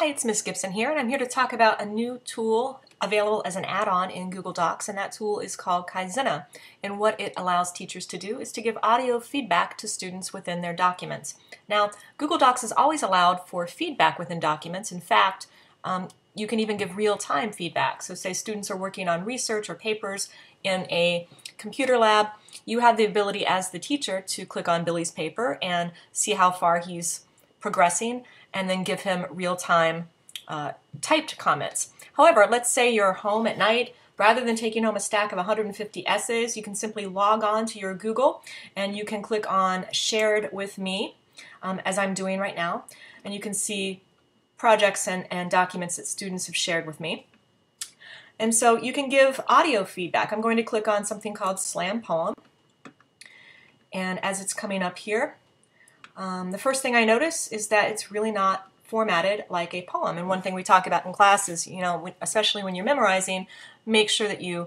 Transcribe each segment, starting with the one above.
Hi, it's Miss Gibson here, and I'm here to talk about a new tool available as an add-on in Google Docs, and that tool is called Kaizena. And what it allows teachers to do is to give audio feedback to students within their documents. Now, Google Docs has always allowed for feedback within documents. In fact, you can even give real-time feedback. So say students are working on research or papers in a computer lab, you have the ability as the teacher to click on Billy's paper and see how far he's progressing, and then give him real-time typed comments. However, let's say you're home at night. Rather than taking home a stack of 150 essays, you can simply log on to your Google and you can click on Shared with Me, as I'm doing right now, and you can see projects and documents that students have shared with me. And so you can give audio feedback. I'm going to click on something called Slam Poem, and as it's coming up here, the first thing I notice is that it's really not formatted like a poem. And one thing we talk about in class is, especially when you're memorizing, make sure that you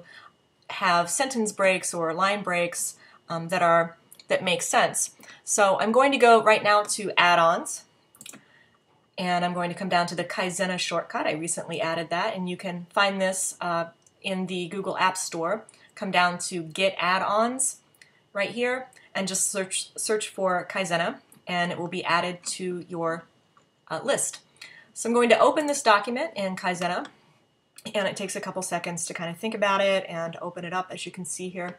have sentence breaks or line breaks that make sense. So I'm going to go right now to add-ons, and I'm going to come down to the Kaizena shortcut. I recently added that, and you can find this in the Google App Store. Come down to Get Add-ons right here, and just search for Kaizena, and it will be added to your list. So I'm going to open this document in Kaizena, and it takes a couple seconds to kind of think about it and open it up, as you can see here.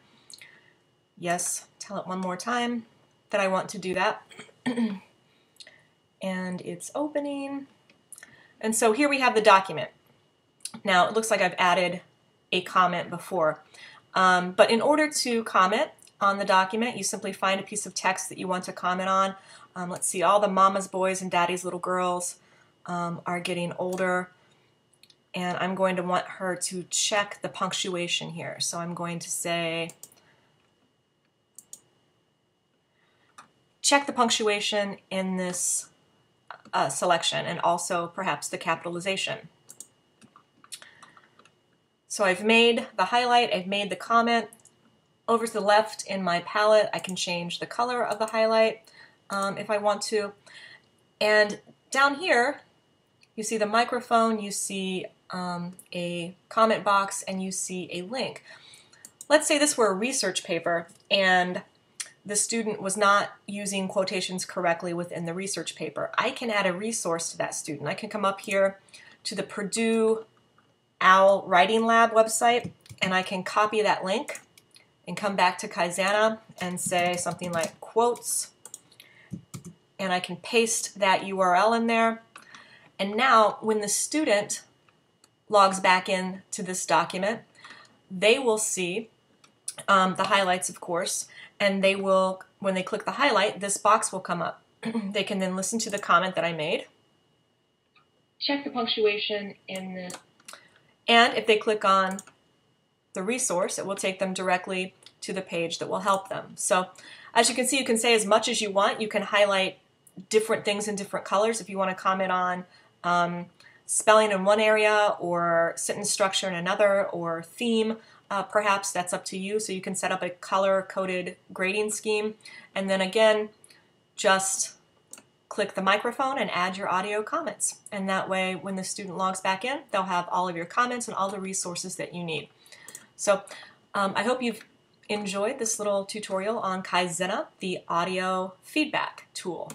Yes, tell it one more time that I want to do that. And it's opening. And so here we have the document. Now it looks like I've added a comment before. But in order to comment on the document, you simply find a piece of text that you want to comment on. Let's see, all the mama's boys and daddy's little girls are getting older, and I'm going to want her to check the punctuation here. So I'm going to say, check the punctuation in this selection, and also perhaps the capitalization. So I've made the highlight, I've made the comment. Over to the left in my palette, I can change the color of the highlight if I want to. And down here, you see the microphone, you see a comment box, and you see a link. Let's say this were a research paper and the student was not using quotations correctly within the research paper. I can add a resource to that student. I can come up here to the Purdue OWL Writing Lab website, and I can copy that link and come back to Kaizena and say something like quotes, and I can paste that URL in there. And now when the student logs back into this document, they will see the highlights, of course, and they will, when they click the highlight, this box will come up. They can then listen to the comment that I made. Check the punctuation in the... And if they click on the resource, it will take them directly to the page that will help them. So as you can see, you can say as much as you want. You can highlight different things in different colors if you want to comment on spelling in one area or sentence structure in another, or theme. Perhaps that's up to you. So you can set up a color-coded grading scheme, and then again just click the microphone and add your audio comments. And that way when the student logs back in, they'll have all of your comments and all the resources that you need. So I hope you've enjoyed this little tutorial on Kaizena, the audio feedback tool.